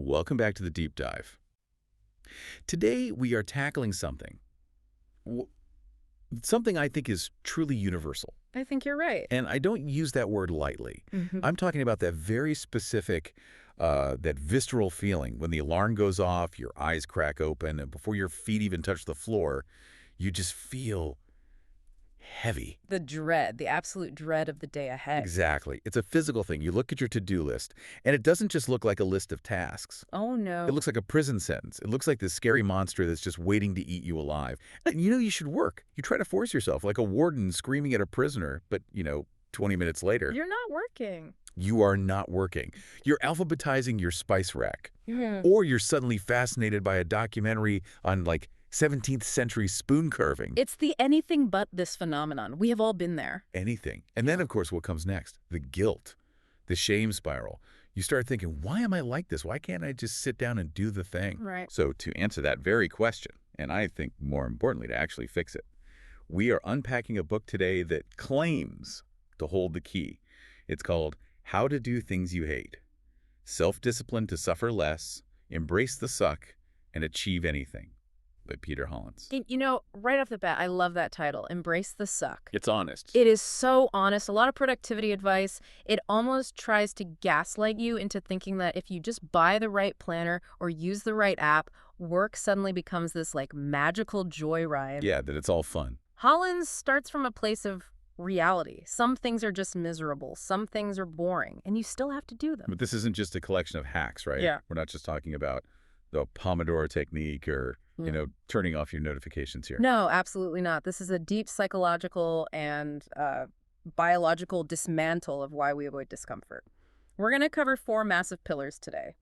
Welcome back to the deep dive. Today we are tackling w- something I think is truly universal. I think you're right. And I don't use that word lightly. Hmm. I'm talking about that very specific, that visceral feeling when the alarm goes off, your eyes crack open, and before your feet even touch the floor, you just feel heavy. The dread, the absolute dread of the day ahead. Exactly. It's a physical thing. You look at your to-do list, and it doesn't just look like a list of tasks. Oh, It no. looks like a prison sentence. It looks like this scary monster that's just waiting to eat you alive. And you should work. You try to force yourself like a warden screaming at a prisoner, but, 20 minutes later, You're not working. you are not working. You're alphabetizing your spice rack. Mhm. Or you're suddenly fascinated by a documentary on, 17th century spoon carving. It's the anything but this phenomenon. We have all been there. Anything. And then, of course, what comes next? The guilt, the shame spiral. You start thinking, why am I like this? Why can't I just sit down and do the thing? Right. So to answer that very question, and I think more importantly to actually fix it, we are unpacking a book today that claims to hold the key. It's called How to Do Things You Hate. Self-Discipline to Suffer Less, Embrace the Suck, and Achieve Anything by Peter Hollins. Right off the bat, I love that title, Embrace the Suck. It's honest. It is so honest. A lot of productivity advice. It almost tries to gaslight you into thinking that if you just buy the right planner or use the right app, work suddenly becomes this magical joyride. Yeah, that it's all fun. Hollins starts from a place of reality. Some things are just miserable. Some things are boring, and you still have to do them. But this isn't just a collection of hacks, right? Yeah. We're not just talking about the Pomodoro technique or, turning off your notifications here. No, absolutely not. This is a deep psychological and biological dismantle of why we avoid discomfort. We're going to cover 4 massive pillars today.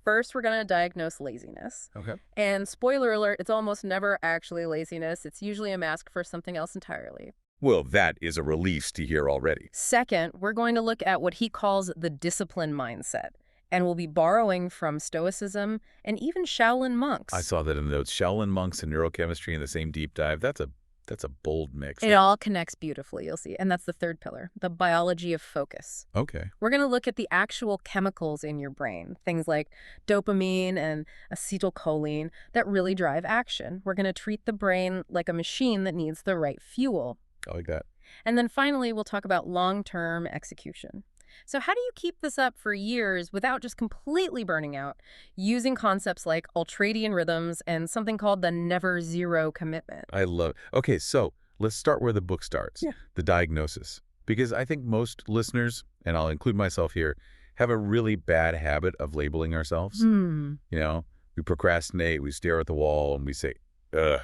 First, we're going to diagnose laziness. Okay. And spoiler alert, it's almost never actually laziness. It's usually a mask for something else entirely. Well, that is a release to hear already. Second, we're going to look at what he calls the discipline mindset. And we'll be borrowing from Stoicism and even Shaolin monks. I saw that in the notes. Shaolin monks and neurochemistry in the same deep dive. That's a bold mix. It all connects beautifully, you'll see. And that's the third pillar, the biology of focus. Okay. We're going to look at the actual chemicals in your brain, things like dopamine and acetylcholine that really drive action. We're going to treat the brain like a machine that needs the right fuel. I like that. And then finally, we'll talk about long-term execution. So how do you keep this up for years without just completely burning out, using concepts like ultradian rhythms and something called the never zero commitment? I love it. Okay, so let's start where the book starts. Yeah. The diagnosis. Because I think most listeners, and I'll include myself here, have a really bad habit of labeling ourselves. We procrastinate, we stare at the wall, and we say, ugh,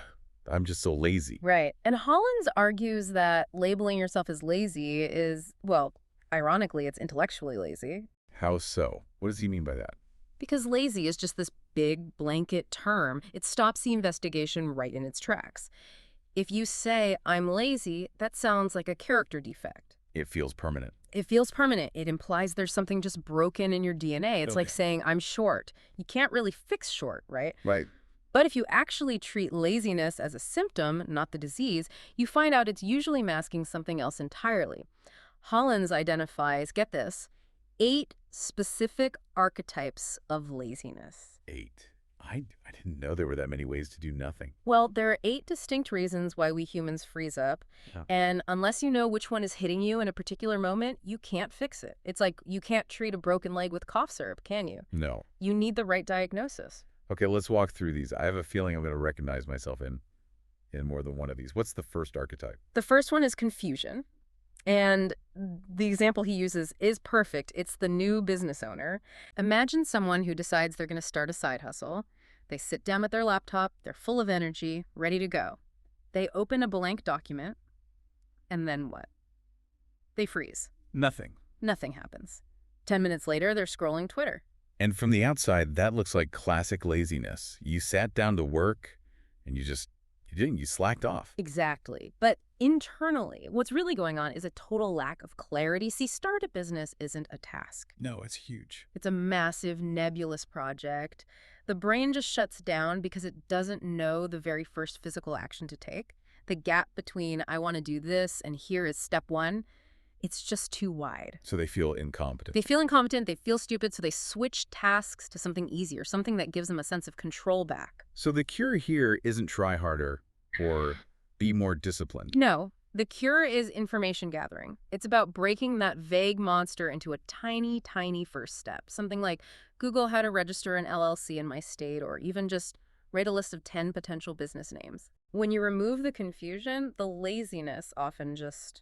I'm just so lazy. Right. And Hollins argues that labeling yourself as lazy is, well, ironically, it's intellectually lazy. How so? What does he mean by that? Because lazy is just this big blanket term. It stops the investigation right in its tracks. If you say, I'm lazy, that sounds like a character defect. It feels permanent. It feels permanent. It implies there's something just broken in your DNA. It's like saying, I'm short. You can't really fix short, right? Right. But if you actually treat laziness as a symptom, not the disease, you find out it's usually masking something else entirely. Hollins identifies, get this, 8 specific archetypes of laziness. 8. I didn't know there were that many ways to do nothing. Well, there are 8 distinct reasons why we humans freeze up. Yeah. And unless you know which one is hitting you in a particular moment, you can't fix it. It's like you can't treat a broken leg with cough syrup, can you? No. You need the right diagnosis. Okay, let's walk through these. I have a feeling I'm going to recognize myself in more than one of these. What's the first archetype? The first one is confusion. And the example he uses is perfect. It's the new business owner. Imagine someone who decides they're going to start a side hustle. They sit down at their laptop. They're full of energy, ready to go. They open a blank document. And then what? They freeze. Nothing. Nothing happens. 10 minutes later, they're scrolling Twitter. And from the outside, that looks like classic laziness. You sat down to work and you didn't. You slacked off. Exactly. But internally, what's really going on is a total lack of clarity. See, start a business isn't a task. No, it's huge. It's a massive, nebulous project. The brain just shuts down because it doesn't know the very first physical action to take. The gap between I want to do this and here is step 1, It's just too wide. So they feel incompetent. They feel incompetent, they feel stupid, so they switch tasks to something easier, something that gives them a sense of control back. So the cure here isn't try harder or be more disciplined. No, the cure is information gathering. It's about breaking that vague monster into a tiny, tiny first step. Something like Google how to register an LLC in my state, or even just write a list of 10 potential business names. When you remove the confusion, the laziness often just,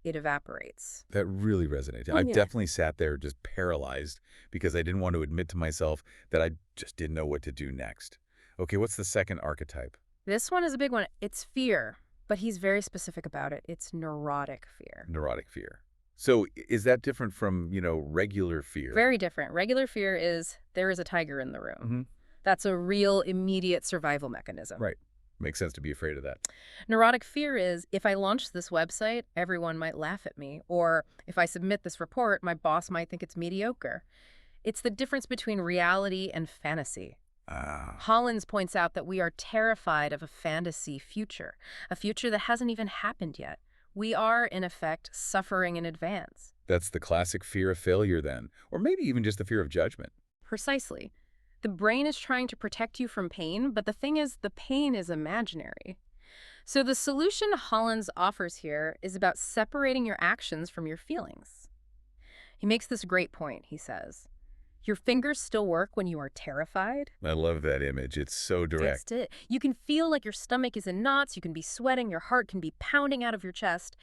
it evaporates. That really resonated. Oh, I've yeah. definitely sat there just paralyzed because I didn't want to admit to myself that I just didn't know what to do next. Okay, what's the second archetype? This one is a big one. It's fear, but he's very specific about it. It's neurotic fear. Neurotic fear. So is that different from, regular fear? Very different. Regular fear is there is a tiger in the room. Mm-hmm. That's a real immediate survival mechanism. Right. Makes sense to be afraid of that. Neurotic fear is if I launch this website, everyone might laugh at me. Or if I submit this report, my boss might think it's mediocre. It's the difference between reality and fantasy. Ah, Hollins points out that we are terrified of a fantasy future, a future that hasn't even happened yet. We are, in effect, suffering in advance. that's the classic fear of failure then. Or maybe even just the fear of judgment. Precisely. The brain is trying to protect you from pain, but the thing is, the pain is imaginary. So the solution Hollins offers here is about separating your actions from your feelings. He makes this great point, he says. Your fingers still work when you are terrified. I love that image. It's so direct. That's it. You can feel like your stomach is in knots, you can be sweating, your heart can be pounding out of your chest,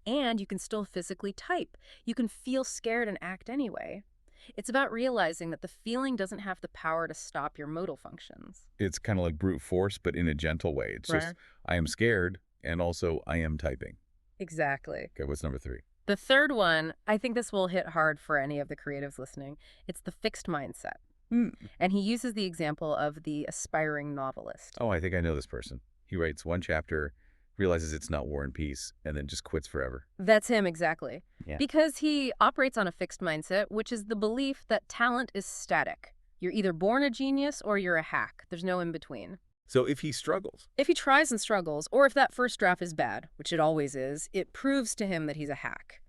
and you can still physically type. You can feel scared and act anyway. It's about realizing that the feeling doesn't have the power to stop your modal functions. It's kind of like brute force, but in a gentle way. It's just, I am scared, and also I am typing. Exactly. Okay, what's number 3? The third one, I think this will hit hard for any of the creatives listening. It's the fixed mindset. And he uses the example of the aspiring novelist. Oh, I think I know this person. He writes one chapter, realizes it's not War and Peace, and then just quits forever. That's him, exactly. Yeah. Because he operates on a fixed mindset, which is the belief that talent is static. You're either born a genius or you're a hack. There's no in between. So if he struggles, If he tries and struggles, or if that first draft is bad, which it always is, it proves to him that he's a hack.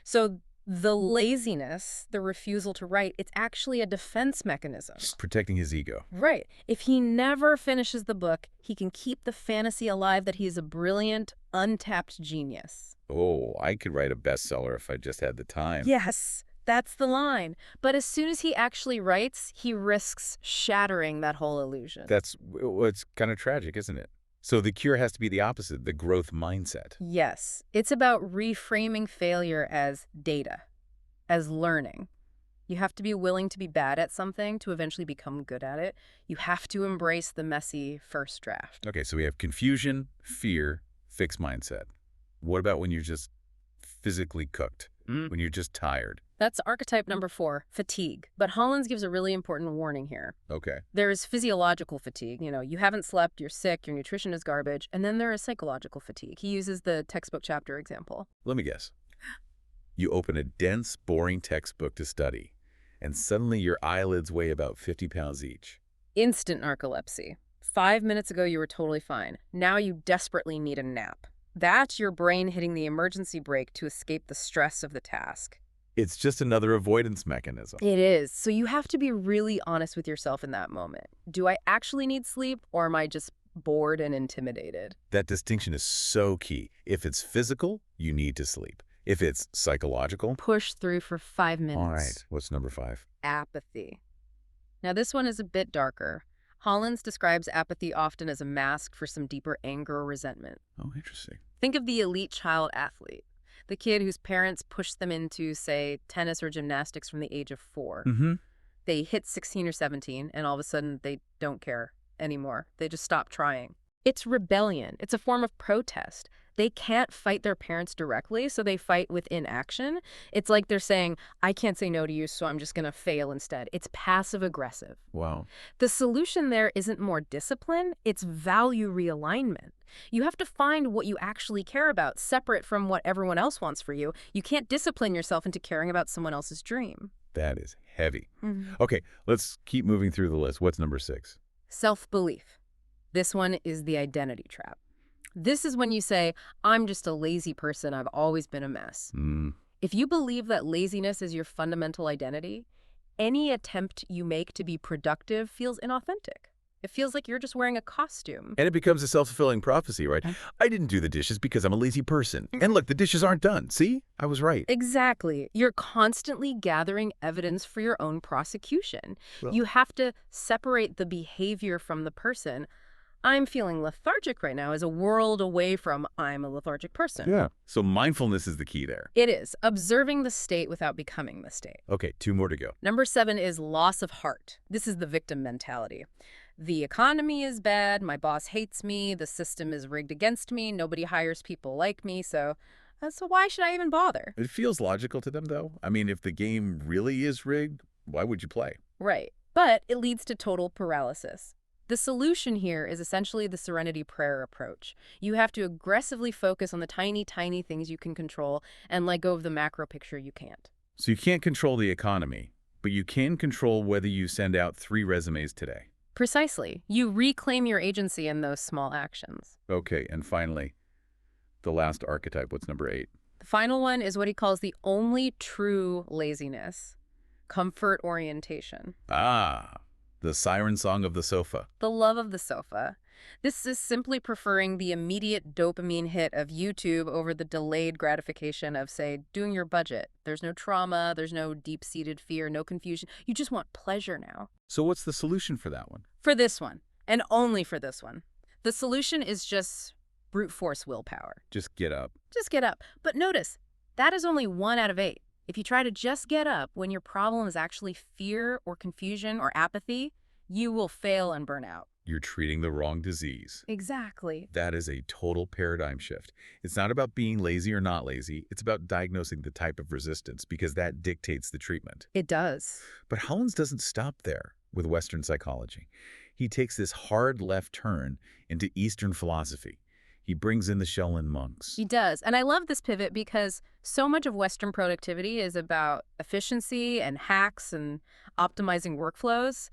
So the laziness, the refusal to write, it's actually a defense mechanism. just protecting his ego. Right. If he never finishes the book, he can keep the fantasy alive that he is a brilliant, untapped genius. Oh, I could write a bestseller if I just had the time. Yes, that's the line. But as soon as he actually writes, he risks shattering that whole illusion. It's kind of tragic, isn't it? So the cure has to be the opposite, the growth mindset. Yes, it's about reframing failure as data, as learning. You have to be willing to be bad at something to eventually become good at it. You have to embrace the messy first draft. Okay, so we have confusion, fear, fixed mindset. What about when you're just physically cooked? When you're just tired? That's archetype number 4, fatigue. But Hollins gives a really important warning here. Okay. There is physiological fatigue. You haven't slept, you're sick, your nutrition is garbage. And then there is psychological fatigue. He uses the textbook chapter example. Let me guess. You open a dense, boring textbook to study, and suddenly your eyelids weigh about 50 pounds each. Instant narcolepsy. 5 minutes ago, you were totally fine. Now you desperately need a nap. That's your brain hitting the emergency brake to escape the stress of the task. It's just another avoidance mechanism. It is. So you have to be really honest with yourself in that moment. Do I actually need sleep, or am I just bored and intimidated? That distinction is so key. If it's physical, you need to sleep. If it's psychological, Push through for 5 minutes. all right, what's number 5? Apathy. Now this one is a bit darker. Hollins describes apathy often as a mask for some deeper anger or resentment. Oh, interesting. Think of the elite child athlete, the kid whose parents pushed them into, say, tennis or gymnastics from the age of 4. They hit 16 or 17, and all of a sudden they don't care anymore. They just stop trying. It's rebellion. It's a form of protest. They can't fight their parents directly, so they fight with inaction. It's like they're saying, I can't say no to you, so I'm just going to fail instead. It's passive-aggressive. Wow. The solution there isn't more discipline, it's value realignment. You have to find what you actually care about, separate from what everyone else wants for you. You can't discipline yourself into caring about someone else's dream. That is heavy. Okay, let's keep moving through the list. What's number 6? Self-belief. This one is the identity trap. This is when you say, I'm just a lazy person, I've always been a mess. Mm. If you believe that laziness is your fundamental identity, any attempt you make to be productive feels inauthentic. It feels like you're just wearing a costume. And it becomes a self-fulfilling prophecy, right? I didn't do the dishes because I'm a lazy person. And look, the dishes aren't done. See? I was right. Exactly. You're constantly gathering evidence for your own prosecution. Well- You have to separate the behavior from the person. I'm feeling lethargic right now is a world away from I'm a lethargic person. Yeah. So mindfulness is the key there. It is. Observing the state without becoming the state. Okay, 2 more to go. Number 7 is loss of heart. This is the victim mentality. The economy is bad, my boss hates me, the system is rigged against me, nobody hires people like me, so why should I even bother? It feels logical to them, though. I mean, if the game really is rigged, why would you play? Right. But it leads to total paralysis. The solution here is essentially the serenity prayer approach. You have to aggressively focus on the tiny, tiny things you can control and let go of the macro picture you can't. So you can't control the economy, but you can control whether you send out 3 resumes today. Precisely. You reclaim your agency in those small actions. Okay, and finally, the last archetype. What's number 8? The final one is what he calls the only true laziness, comfort orientation. Ah, the siren song of the sofa. The love of the sofa. This is simply preferring the immediate dopamine hit of YouTube over the delayed gratification of, say, doing your budget. There's no trauma, there's no deep-seated fear, no confusion. You just want pleasure now. So what's the solution for that one? For this one, and only for this one. The solution is just brute force willpower. Just get up. Just get up. But notice, that is only 1 out of 8. If you try to just get up when your problem is actually fear or confusion or apathy, you will fail and burn out. You're treating the wrong disease. Exactly. That is a total paradigm shift. It's not about being lazy or not lazy. It's about diagnosing the type of resistance because that dictates the treatment. It does. But Hollins doesn't stop there with Western psychology. He takes this hard left turn into Eastern philosophy. He brings in the Shaolin monks. He does. And I love this pivot because so much of Western productivity is about efficiency and hacks and optimizing workflows.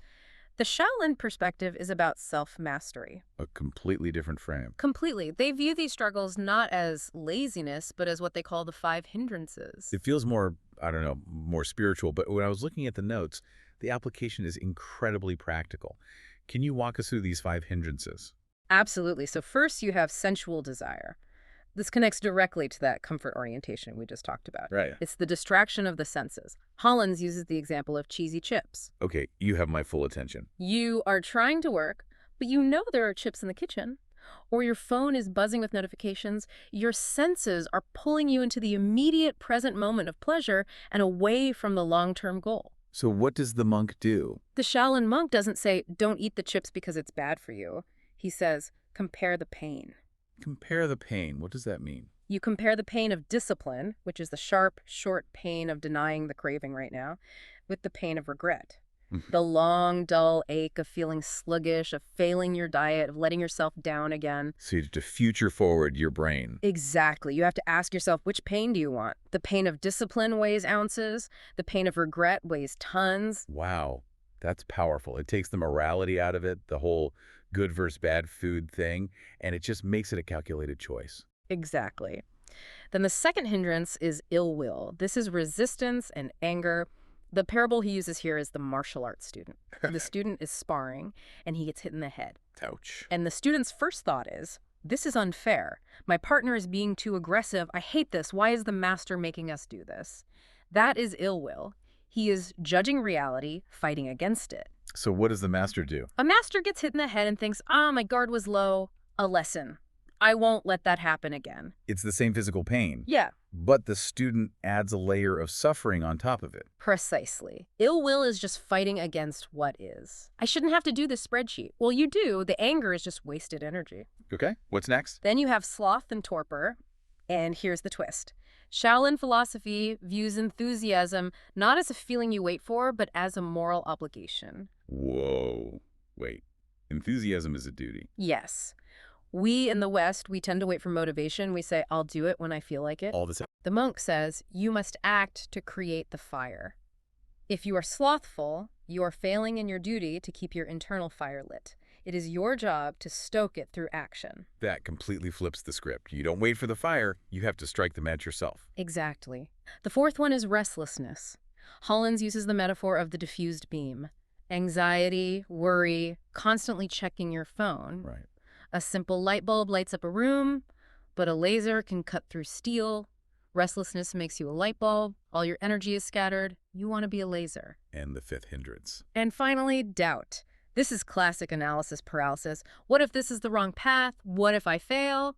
The Shaolin perspective is about self-mastery. A completely different frame. Completely. They view these struggles not as laziness, but as what they call the 5 hindrances. It feels more, I don't know, more spiritual. But when I was looking at the notes, the application is incredibly practical. Can you walk us through these 5 hindrances? Absolutely. So first you have sensual desire. This connects directly to that comfort orientation we just talked about. Right. It's the distraction of the senses. Hollins uses the example of cheesy chips. Okay, you have my full attention. You are trying to work, but you know there are chips in the kitchen, or your phone is buzzing with notifications. Your senses are pulling you into the immediate present moment of pleasure and away from the long-term goal. So what does the monk do? The Shaolin monk doesn't say, don't eat the chips because it's bad for you. He says, compare the pain. Compare the pain. What does that mean? You compare the pain of discipline, which is the sharp, short pain of denying the craving right now, with the pain of regret. The long, dull ache of feeling sluggish, of failing your diet, of letting yourself down again. So you have to future forward your brain. Exactly. You have to ask yourself, which pain do you want? The pain of discipline weighs ounces. The pain of regret weighs tons. Wow, that's powerful. It takes the morality out of it, the whole good versus bad food thing, and it just makes it a calculated choice. Exactly. Then the second hindrance is ill will. This is resistance and anger. The parable he uses here is the martial arts student. The student is sparring, and he gets hit in the head. Ouch. And the student's first thought is, this is unfair. My partner is being too aggressive. I hate this. Why is the master making us do this? That is ill will. He is judging reality, fighting against it. So what does the master do? A master gets hit in the head and thinks, my guard was low. A lesson. I won't let that happen again. It's the same physical pain. Yeah. But the student adds a layer of suffering on top of it. Precisely. Ill will is just fighting against what is. I shouldn't have to do this spreadsheet. Well, you do. The anger is just wasted energy. Okay, what's next? Then you have sloth and torpor. And here's the twist. Shaolin philosophy views enthusiasm not as a feeling you wait for, but as a moral obligation. Whoa. Wait. Enthusiasm is a duty. Yes. We in the West, we tend to wait for motivation. We say, I'll do it when I feel like it. All the time. The monk says, you must act to create the fire. If you are slothful, you are failing in your duty to keep your internal fire lit. It is your job to stoke it through action. That completely flips the script. You don't wait for the fire, you have to strike the match yourself. Exactly. The fourth one is restlessness. Hollins uses the metaphor of the diffused beam. Anxiety, worry, constantly checking your phone. Right. A simple light bulb lights up a room, but a laser can cut through steel. Restlessness makes you a light bulb. All your energy is scattered. You want to be a laser. And the fifth hindrance. And finally, doubt. This is classic analysis paralysis. What if this is the wrong path? What if I fail?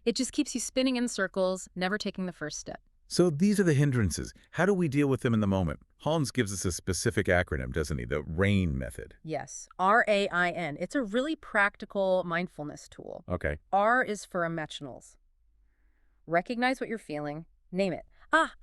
It just keeps you spinning in circles, never taking the first step. So these are the hindrances. How do we deal with them in the moment? Hollins gives us a specific acronym, doesn't he? The RAIN method. Yes, RAIN. It's a really practical mindfulness tool. Okay. R is for emotionals. Recognize what you're feeling. Name it.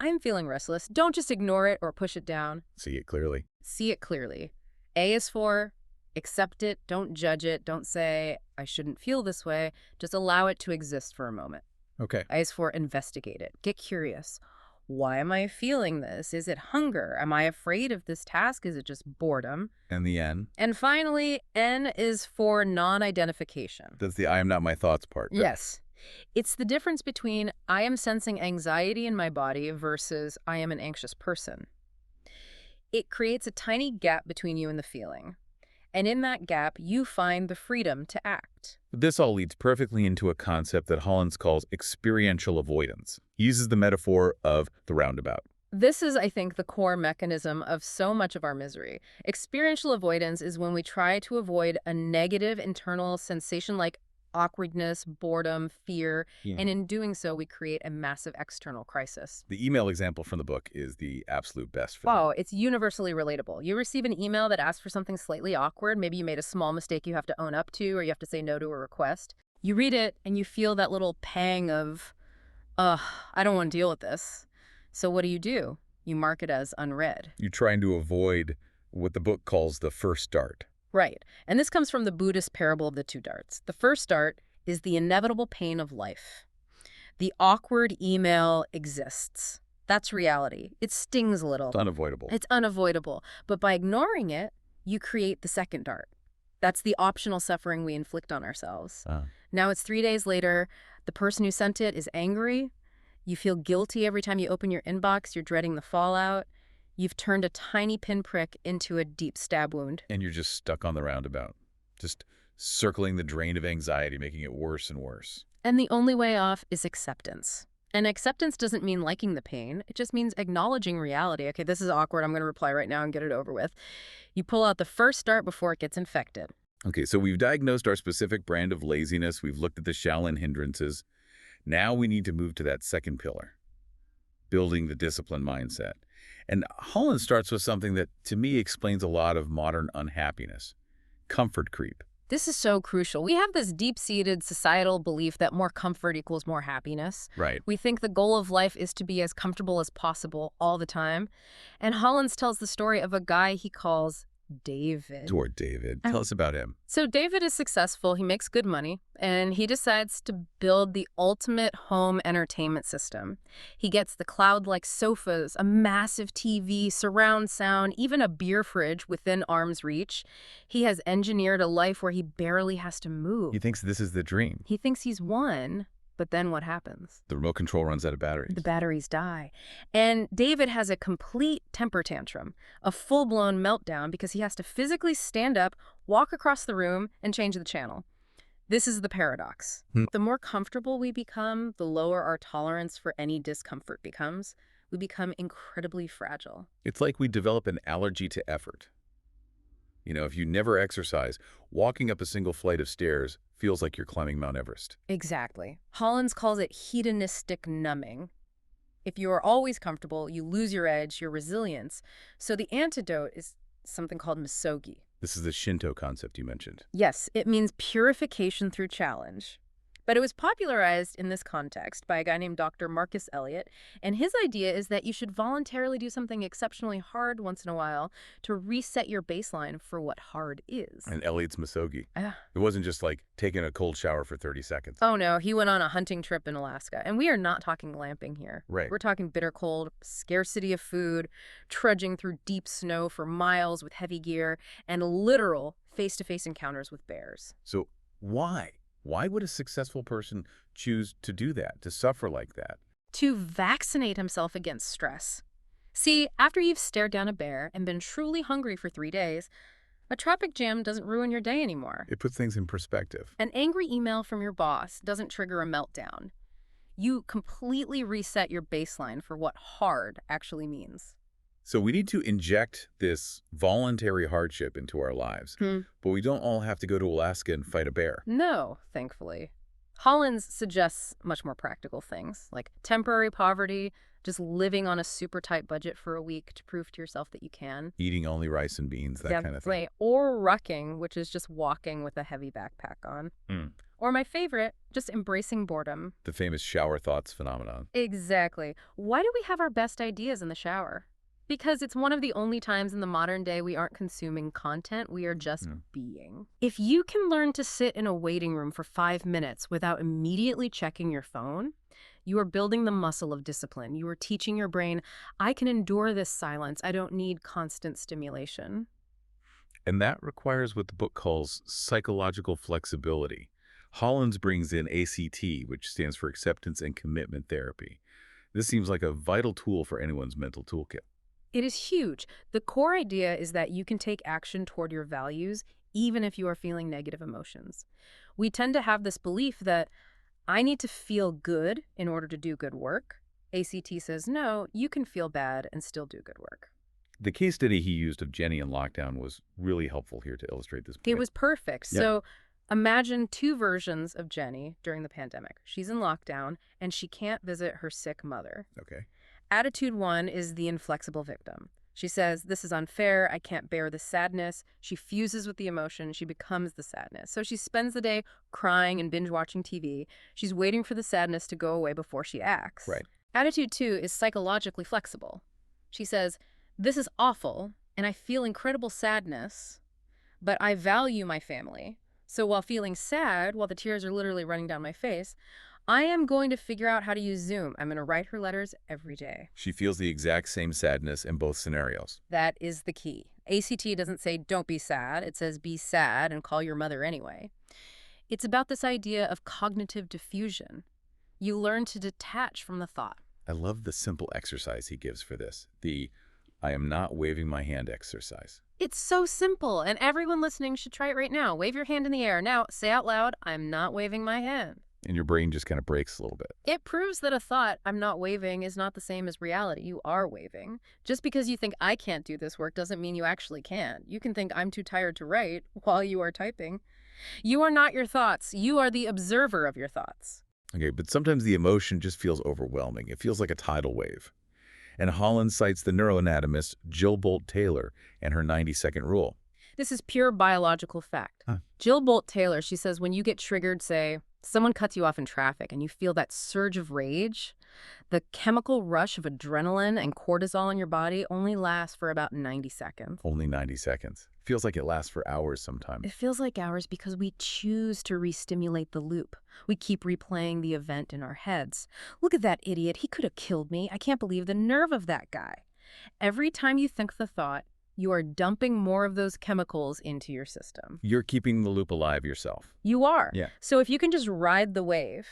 I'm feeling restless. Don't just ignore it or push it down. See it clearly. See it clearly. A is for accept it. Don't judge it. Don't say, I shouldn't feel this way. Just allow it to exist for a moment. Okay. I is for investigate it. Get curious. Why am I feeling this? Is it hunger? Am I afraid of this task? Is it just boredom? And the N? And finally, N is for non-identification. That's the I am not my thoughts part. Yes. It's the difference between I am sensing anxiety in my body versus I am an anxious person. It creates a tiny gap between you and the feeling. And in that gap, you find the freedom to act. This all leads perfectly into a concept that Hollins calls experiential avoidance. He uses the metaphor of the roundabout. This is, I think, the core mechanism of so much of our misery. Experiential avoidance is when we try to avoid a negative internal sensation like awkwardness, boredom, fear, and in doing so, we create a massive external crisis. The email example from the book is the absolute best for that. Wow, it's universally relatable. You receive an email that asks for something slightly awkward. Maybe you made a small mistake you have to own up to, or you have to say no to a request. You read it, and you feel that little pang of, I don't want to deal with this. So what do? You mark it as unread. You're trying to avoid what the book calls the first dart. Right. And this comes from the Buddhist parable of the two darts. The first dart is the inevitable pain of life. The awkward email exists. That's reality. It stings a little. It's unavoidable. It's unavoidable. But by ignoring it, you create the second dart. That's the optional suffering we inflict on ourselves. Now it's 3 days later. The person who sent it is angry. You feel guilty every time you open your inbox. You're dreading the fallout. You've turned a tiny pinprick into a deep stab wound. And you're just stuck on the roundabout, just circling the drain of anxiety, making it worse and worse. And the only way off is acceptance. And acceptance doesn't mean liking the pain. It just means acknowledging reality. Okay, this is awkward. I'm going to reply right now and get it over with. You pull out the first dart before it gets infected. Okay, so we've diagnosed our specific brand of laziness. We've looked at the Shaolin hindrances. Now we need to move to that second pillar, building the discipline mindset. And Hollins starts with something that, to me, explains a lot of modern unhappiness: comfort creep. This is so crucial. We have this deep-seated societal belief that more comfort equals more happiness. Right. We think the goal of life is to be as comfortable as possible all the time. And Hollins tells the story of a guy he calls David. Poor David. Tell us about him. So David is successful. He makes good money, and he decides to build the ultimate home entertainment system. He gets the cloud-like sofas, a massive TV, surround sound, even a beer fridge within arm's reach. He has engineered a life where he barely has to move. He thinks this is the dream. He thinks he's won. But then what happens? The remote control runs out of batteries. The batteries die. And David has a complete temper tantrum, a full-blown meltdown because he has to physically stand up, walk across the room, and change the channel. This is the paradox. The more comfortable we become, the lower our tolerance for any discomfort becomes. We become incredibly fragile. It's like we develop an allergy to effort. You know, if you never exercise, walking up a single flight of stairs feels like you're climbing Mount Everest. Exactly. Hollins calls it hedonistic numbing. If you are always comfortable, you lose your edge, your resilience. So the antidote is something called misogi. This is the Shinto concept you mentioned. Yes, it means purification through challenge. But it was popularized in this context by a guy named Dr. Marcus Elliott, and his idea is that you should voluntarily do something exceptionally hard once in a while to reset your baseline for what hard is. And Elliott's misogi. It wasn't just like taking a cold shower for 30 seconds. Oh no, he went on a hunting trip in Alaska, and we are not talking glamping here. Right. We're talking bitter cold, scarcity of food, trudging through deep snow for miles with heavy gear, and literal face-to-face encounters with bears. So why? Why would a successful person choose to do that, to suffer like that? To vaccinate himself against stress. See, after you've stared down a bear and been truly hungry for 3 days, a traffic jam doesn't ruin your day anymore. It puts things in perspective. An angry email from your boss doesn't trigger a meltdown. You completely reset your baseline for what hard actually means. So we need to inject this voluntary hardship into our lives, but we don't all have to go to Alaska and fight a bear. No, thankfully. Hollins suggests much more practical things, like temporary poverty, just living on a super tight budget for a week to prove to yourself that you can. Eating only rice and beans, that kind of thing. Right. Or rucking, which is just walking with a heavy backpack on. Or my favorite, just embracing boredom. The famous shower thoughts phenomenon. Exactly. Why do we have our best ideas in the shower? Because it's one of the only times in the modern day we aren't consuming content, we are just being. If you can learn to sit in a waiting room for 5 minutes without immediately checking your phone, you are building the muscle of discipline. You are teaching your brain, I can endure this silence. I don't need constant stimulation. And that requires what the book calls psychological flexibility. Hollins brings in ACT, which stands for Acceptance and Commitment Therapy. This seems like a vital tool for anyone's mental toolkit. It is huge. The core idea is that you can take action toward your values even if you are feeling negative emotions. We tend to have this belief that I need to feel good in order to do good work. ACT says, no, you can feel bad and still do good work. The case study he used of Jenny in lockdown was really helpful here to illustrate this point. It was perfect. Yeah. So imagine 2 versions of Jenny during the pandemic. She's in lockdown and she can't visit her sick mother. Okay. Attitude 1 is the inflexible victim. She says, this is unfair, I can't bear the sadness. She fuses with the emotion, she becomes the sadness. So she spends the day crying and binge-watching TV. She's waiting for the sadness to go away before she acts. Right. Attitude 2 is psychologically flexible. She says, this is awful, and I feel incredible sadness, but I value my family. So while feeling sad, while the tears are literally running down my face, I am going to figure out how to use Zoom. I'm going to write her letters every day. She feels the exact same sadness in both scenarios. That is the key. ACT doesn't say don't be sad. It says be sad and call your mother anyway. It's about this idea of cognitive diffusion. You learn to detach from the thought. I love the simple exercise he gives for this, the I am not waving my hand exercise. It's so simple, and everyone listening should try it right now. Wave your hand in the air. Now, say out loud, I'm not waving my hand. And your brain just kind of breaks a little bit. It proves that a thought, I'm not waving, is not the same as reality. You are waving. Just because you think I can't do this work doesn't mean you actually can. You can think I'm too tired to write while you are typing. You are not your thoughts. You are the observer of your thoughts. Okay, but sometimes the emotion just feels overwhelming. It feels like a tidal wave. And Hollins cites the neuroanatomist Jill Bolt Taylor and her 90-second rule. This is pure biological fact. Jill Bolt Taylor, she says when you get triggered, say, someone cuts you off in traffic and you feel that surge of rage, the chemical rush of adrenaline and cortisol in your body only lasts for about 90 seconds. Only 90 seconds. Feels like it lasts for hours sometimes. It feels like hours because we choose to re-stimulate the loop. We keep replaying the event in our heads. Look at that idiot. He could have killed me. I can't believe the nerve of that guy. Every time you think the thought, you are dumping more of those chemicals into your system. You're keeping the loop alive yourself. You are. Yeah. So if you can just ride the wave,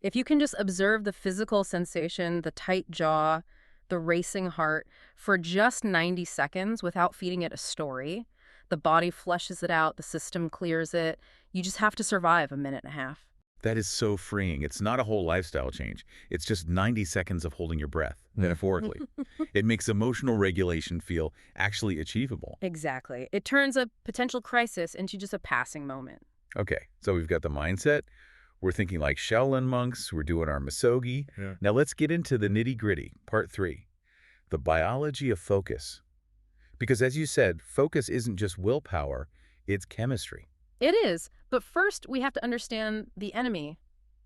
if you can just observe the physical sensation, the tight jaw, the racing heart for just 90 seconds without feeding it a story, the body flushes it out, the system clears it. You just have to survive a minute and a half. That is so freeing. It's not a whole lifestyle change. It's just 90 seconds of holding your breath, metaphorically. It makes emotional regulation feel actually achievable. Exactly. It turns a potential crisis into just a passing moment. Okay, so we've got the mindset. We're thinking like Shaolin monks. We're doing our misogi. Yeah. Now let's get into the nitty-gritty, part 3. The biology of focus. Because as you said, focus isn't just willpower, it's chemistry. It is, but first we have to understand the enemy,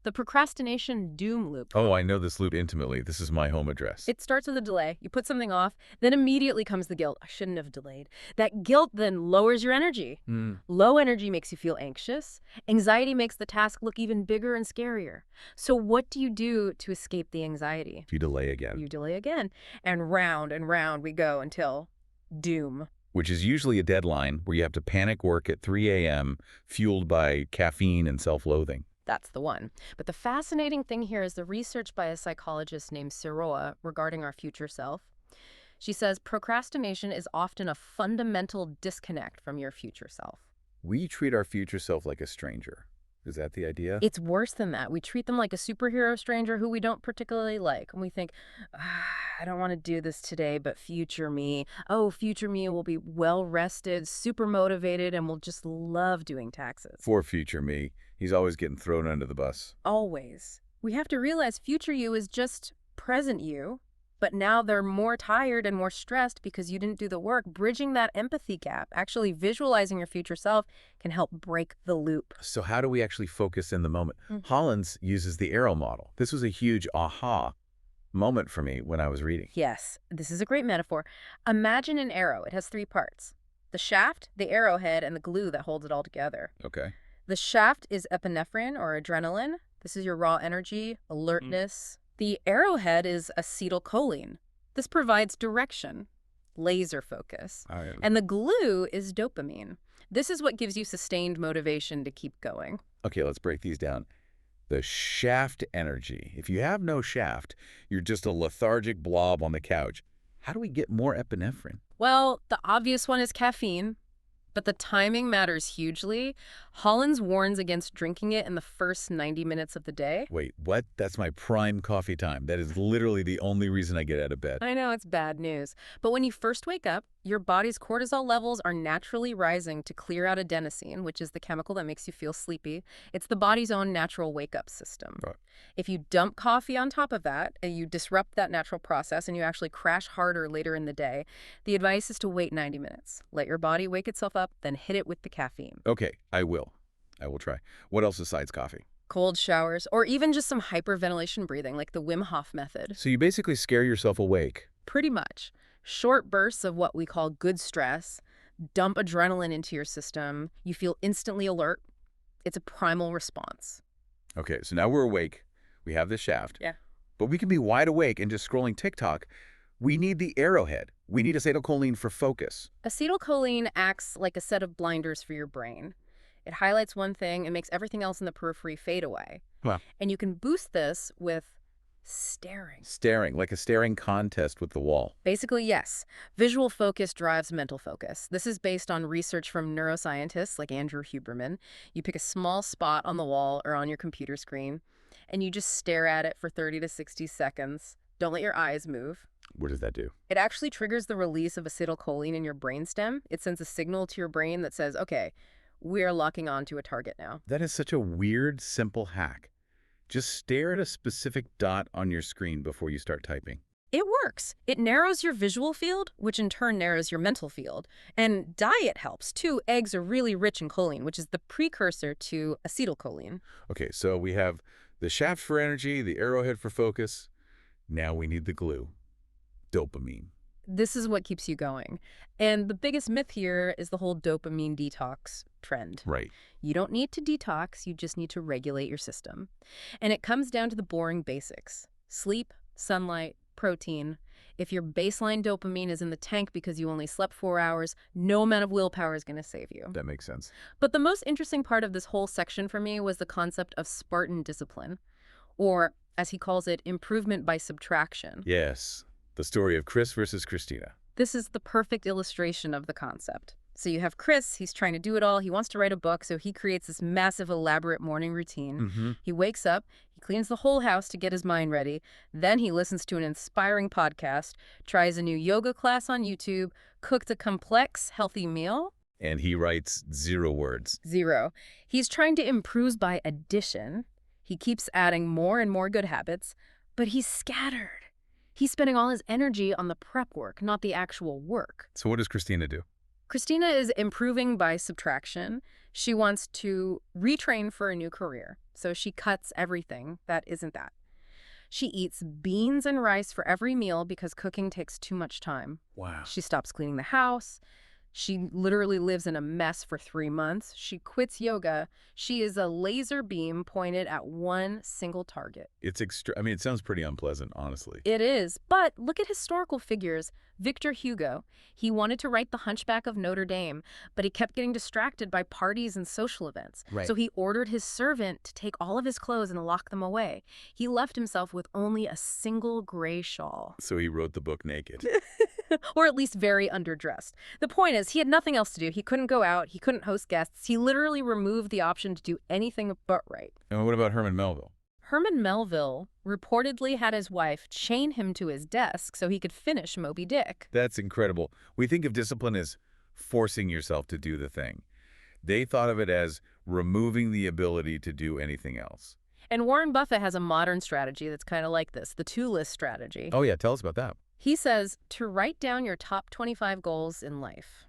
the procrastination doom loop. Oh, I know this loop intimately. This is my home address. It starts with a delay. You put something off, then immediately comes the guilt. I shouldn't have delayed. That guilt then lowers your energy. Low energy makes you feel anxious. Anxiety makes the task look even bigger and scarier. So what do you do to escape the anxiety? You delay again. You delay again. And round we go until doom. which is usually a deadline where you have to panic work at 3 a.m., fueled by caffeine and self-loathing. That's the one. But the fascinating thing here is the research by a psychologist named Siroa regarding our future self. She says procrastination is often a fundamental disconnect from your future self. We treat our future self like a stranger. Is that the idea? It's worse than that. We treat them like a superhero stranger who we don't particularly like. And we think, I don't want to do this today, but future me, oh, future me will be well-rested, super motivated, and will just love doing taxes. For future me, he's always getting thrown under the bus. Always. We have to realize future you is just present you, but now they're more tired and more stressed because you didn't do the work. Bridging that empathy gap, actually visualizing your future self, can help break the loop. So how do we actually focus in the moment? Hollins uses the arrow model. This was a huge aha moment for me when I was reading. Yes, this is a great metaphor. Imagine an arrow. It has three parts: the shaft, the arrowhead, and the glue that holds it all together. Okay. The shaft is epinephrine or adrenaline. This is your raw energy, alertness. The arrowhead is acetylcholine. This provides direction, laser focus. And the glue is dopamine. This is what gives you sustained motivation to keep going. Okay, let's break these down. The shaft energy. If you have no shaft, you're just a lethargic blob on the couch. How do we get more epinephrine? Well, the obvious one is caffeine, but the timing matters hugely. Hollins warns against drinking it in the first 90 minutes of the day. Wait, what? That's my prime coffee time. That is literally the only reason I get out of bed. I know it's bad news, but when you first wake up, your body's cortisol levels are naturally rising to clear out adenosine, which is the chemical that makes you feel sleepy. It's the body's own natural wake-up system. Right. If you dump coffee on top of that, and you disrupt that natural process and you actually crash harder later in the day, the advice is to wait 90 minutes. Let your body wake itself up, then hit it with the caffeine. Okay, I will. I will try. What else besides coffee? Cold showers, or even just some hyperventilation breathing, like the Wim Hof method. So you basically scare yourself awake. Pretty much. Short bursts of what we call good stress, dump adrenaline into your system. You feel instantly alert. It's a primal response. Okay, so now we're awake. We have the shaft. Yeah. But we can be wide awake and just scrolling TikTok. We need the arrowhead. We need acetylcholine for focus. Acetylcholine acts like a set of blinders for your brain. It highlights one thing and makes everything else in the periphery fade away. Wow. And you can boost this with staring. Staring, like a staring contest with the wall. Basically, yes. Visual focus drives mental focus. This is based on research from neuroscientists like Andrew Huberman. You pick a small spot on the wall or on your computer screen, and you just stare at it for 30 to 60 seconds. Don't let your eyes move. What does that do? It actually triggers the release of acetylcholine in your brainstem. It sends a signal to your brain that says, okay, we are locking on to a target now. That is such a weird, simple hack. Just stare at a specific dot on your screen before you start typing. It works. It narrows your visual field, which in turn narrows your mental field. And diet helps, too. Eggs are really rich in choline, which is the precursor to acetylcholine. Okay, so we have the shaft for energy, the arrowhead for focus. Now we need the glue. Dopamine. This is what keeps you going. And the biggest myth here is the whole dopamine detox trend. Right. You don't need to detox, you just need to regulate your system. And it comes down to the boring basics: sleep, sunlight, protein. If your baseline dopamine is in the tank because you only slept 4 hours, no amount of willpower is going to save you. That makes sense. But the most interesting part of this whole section for me was the concept of Spartan discipline, or, as he calls it, improvement by subtraction. Yes. The story of Chris versus Christina. This is the perfect illustration of the concept. So you have Chris, he's trying to do it all. He wants to write a book, so he creates this massive, elaborate morning routine. He wakes up, he cleans the whole house to get his mind ready. Then he listens to an inspiring podcast, tries a new yoga class on YouTube, cooked a complex, healthy meal. And he writes 0 words. 0. He's trying to improve by addition. He keeps adding more and more good habits, but he's scattered. He's spending all his energy on the prep work, not the actual work. So what does Christina do? Christina is improving by subtraction. She wants to retrain for a new career, so she cuts everything that isn't that. She eats beans and rice for every meal because cooking takes too much time. Wow. She stops cleaning the house, She literally lives in a mess for 3 months. She quits yoga. She is a laser beam pointed at one single target. I mean, it sounds pretty unpleasant, honestly. It is, but look at historical figures. Victor Hugo, he wanted to write The Hunchback of Notre Dame, but he kept getting distracted by parties and social events. Right. So he ordered his servant to take all of his clothes and lock them away. He left himself with only a single gray shawl. So he wrote the book naked. Or at least very underdressed. The point is, he had nothing else to do. He couldn't go out. He couldn't host guests. He literally removed the option to do anything but write. And what about Herman Melville? Herman Melville reportedly had his wife chain him to his desk so he could finish Moby Dick. That's incredible. We think of discipline as forcing yourself to do the thing. They thought of it as removing the ability to do anything else. And Warren Buffett has a modern strategy that's kind of like this, the two-list strategy. Oh, yeah. Tell us about that. He says to write down your top 25 goals in life.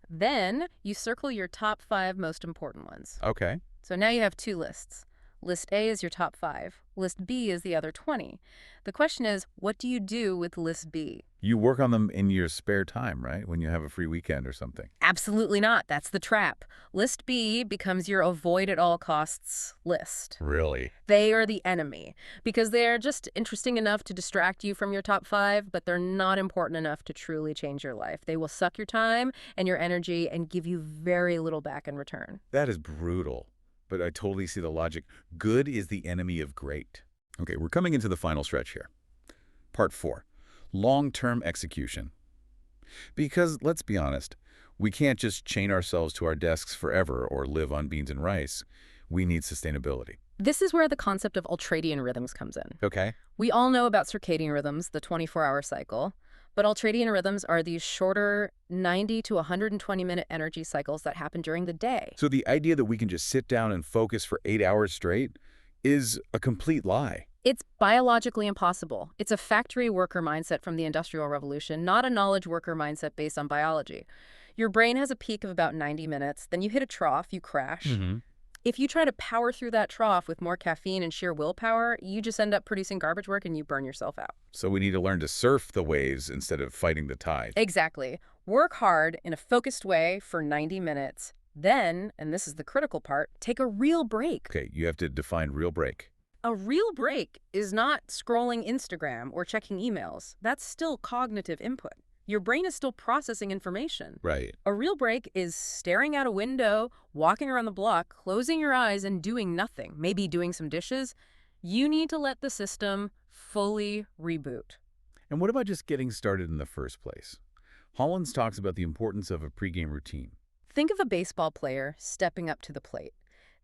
Then you circle your top 5 most important ones. Okay. So now you have 2 lists. List A is your top 5. List B is the other 20. The question is, what do you do with list B? You work on them in your spare time, right? When you have a free weekend or something. Absolutely not. That's the trap. List B becomes your avoid at all costs list. Really? They are the enemy because they are just interesting enough to distract you from your top 5, but they're not important enough to truly change your life. They will suck your time and your energy and give you very little back in return. That is brutal. But I totally see the logic. Good is the enemy of great. Okay, we're coming into the final stretch here. Part 4. Long-term execution. Because, let's be honest, we can't just chain ourselves to our desks forever or live on beans and rice. We need sustainability. This is where the concept of ultradian rhythms comes in. Okay. We all know about circadian rhythms, the 24-hour cycle. But ultradian rhythms are these shorter 90 to 120-minute energy cycles that happen during the day. So the idea that we can just sit down and focus for 8 hours straight is a complete lie. It's biologically impossible. It's a factory worker mindset from the Industrial Revolution, not a knowledge worker mindset based on biology. Your brain has a peak of about 90 minutes, then you hit a trough, you crash. If you try to power through that trough with more caffeine and sheer willpower, you just end up producing garbage work and you burn yourself out. So we need to learn to surf the waves instead of fighting the tide. Exactly. Work hard in a focused way for 90 minutes. Then, and this is the critical part, take a real break. Okay, you have to define real break. A real break is not scrolling Instagram or checking emails. That's still cognitive input. Your brain is still processing information. Right. A real break is staring out a window, walking around the block, closing your eyes and doing nothing, maybe doing some dishes. You need to let the system fully reboot. And what about just getting started in the first place? Hollins talks about the importance of a pregame routine. Think of a baseball player stepping up to the plate.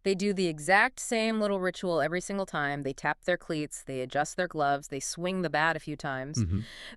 They do the exact same little ritual every single time. They tap their cleats, they adjust their gloves, they swing the bat a few times.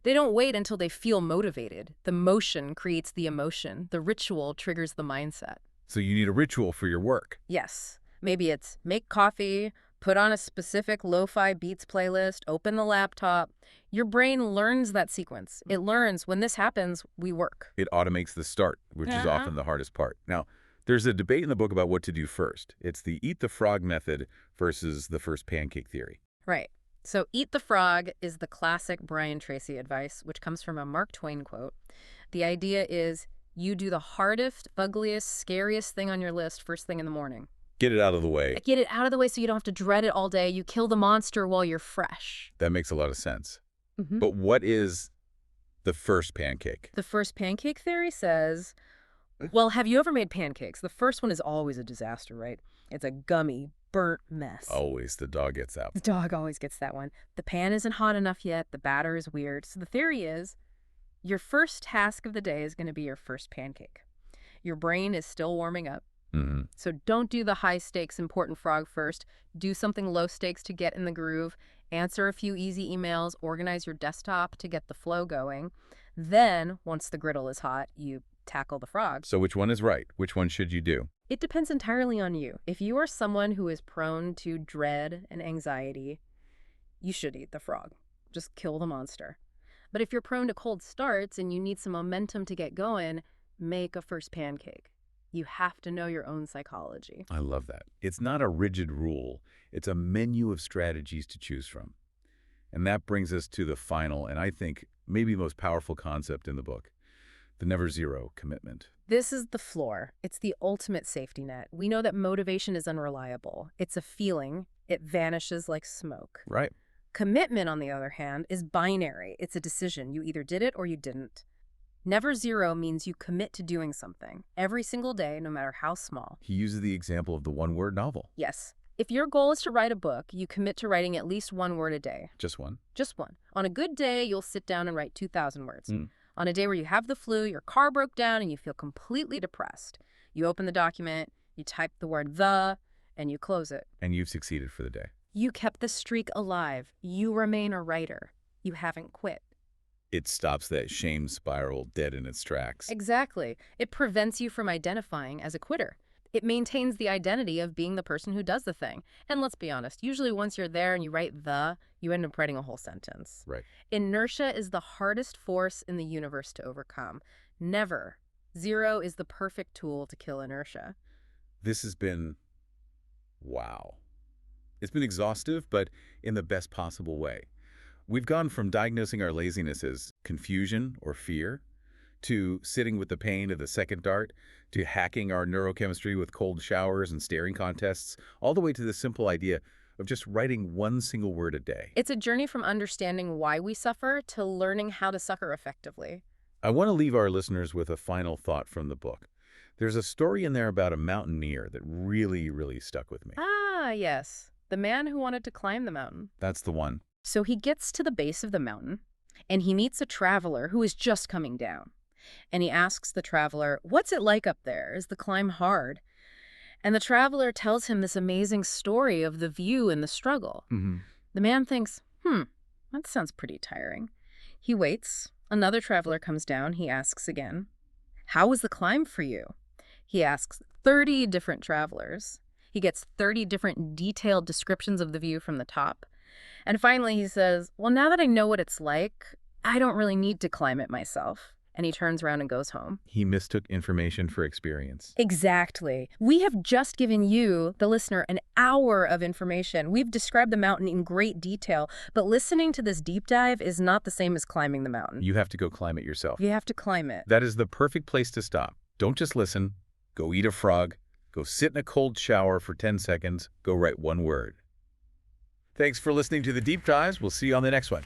They don't wait until they feel motivated. The motion creates the emotion. The ritual triggers the mindset. So you need a ritual for your work. Yes. Maybe it's make coffee, put on a specific lo-fi beats playlist, open the laptop. Your brain learns that sequence. It learns when this happens, we work. It automates the start, which is often the hardest part. Now, there's a debate in the book about what to do first. It's the eat the frog method versus the first pancake theory. Right. So eat the frog is the classic Brian Tracy advice, which comes from a Mark Twain quote. The idea is you do the hardest, ugliest, scariest thing on your list first thing in the morning. Get it out of the way. Get it out of the way so you don't have to dread it all day. You kill the monster while you're fresh. That makes a lot of sense. But what is the first pancake? The first pancake theory says, well, have you ever made pancakes? The first one is always a disaster, right? It's a gummy, burnt mess. Always the dog gets out. The dog always gets that one. The pan isn't hot enough yet. The batter is weird. So the theory is your first task of the day is going to be your first pancake. Your brain is still warming up. So don't do the high-stakes important frog first. Do something low-stakes to get in the groove. Answer a few easy emails. Organize your desktop to get the flow going. Then, once the griddle is hot, you tackle the frog. So which one is right? Which one should you do? It depends entirely on you. If you are someone who is prone to dread and anxiety, you should eat the frog. Just kill the monster. But if you're prone to cold starts and you need some momentum to get going, make a first pancake. You have to know your own psychology. I love that. It's not a rigid rule. It's a menu of strategies to choose from. And that brings us to the final, and I think maybe most powerful concept in the book, The never zero commitment. This is the floor. It's the ultimate safety net. We know that motivation is unreliable. It's a feeling. It vanishes like smoke. Right. Commitment, on the other hand, is binary. It's a decision. You either did it or you didn't. Never zero means you commit to doing something every single day, no matter how small. He uses the example of the one-word novel. Yes. If your goal is to write a book, you commit to writing at least one word a day. Just one. Just one. On a good day, you'll sit down and write 2,000 words. Mm. On a day where you have the flu, your car broke down, and you feel completely depressed, you open the document, you type the word "the," and you close it. And you've succeeded for the day. You kept the streak alive. You remain a writer. You haven't quit. It stops that shame spiral dead in its tracks. Exactly. It prevents you from identifying as a quitter. It maintains the identity of being the person who does the thing. And let's be honest, usually once you're there and you write "the," you end up writing a whole sentence. Right. Inertia is the hardest force in the universe to overcome. Never. Zero is the perfect tool to kill inertia. This has been, wow. It's been exhaustive, but in the best possible way. We've gone from diagnosing our laziness as confusion or fear, to sitting with the pain of the second dart, to hacking our neurochemistry with cold showers and staring contests, all the way to the simple idea of just writing one single word a day. It's a journey from understanding why we suffer to learning how to sucker effectively. I want to leave our listeners with a final thought from the book. There's a story in there about a mountaineer that really stuck with me. Ah, yes. The man who wanted to climb the mountain. That's the one. So he gets to the base of the mountain, and he meets a traveler who is just coming down. And he asks the traveler, "What's it like up there? Is the climb hard?" And the traveler tells him this amazing story of the view and the struggle. The man thinks, that sounds pretty tiring. He waits. Another traveler comes down. He asks again, "How was the climb for you?" He asks 30 different travelers. He gets 30 different detailed descriptions of the view from the top. And finally he says, "Well, now that I know what it's like, I don't really need to climb it myself." And he turns around and goes home. He mistook information for experience. Exactly. We have just given you, the listener, an hour of information. We've described the mountain in great detail, but listening to this deep dive is not the same as climbing the mountain. You have to go climb it yourself. You have to climb it. That is the perfect place to stop. Don't just listen. Go eat a frog. Go sit in a cold shower for 10 seconds. Go write one word. Thanks for listening to The Deep Dives. We'll see you on the next one.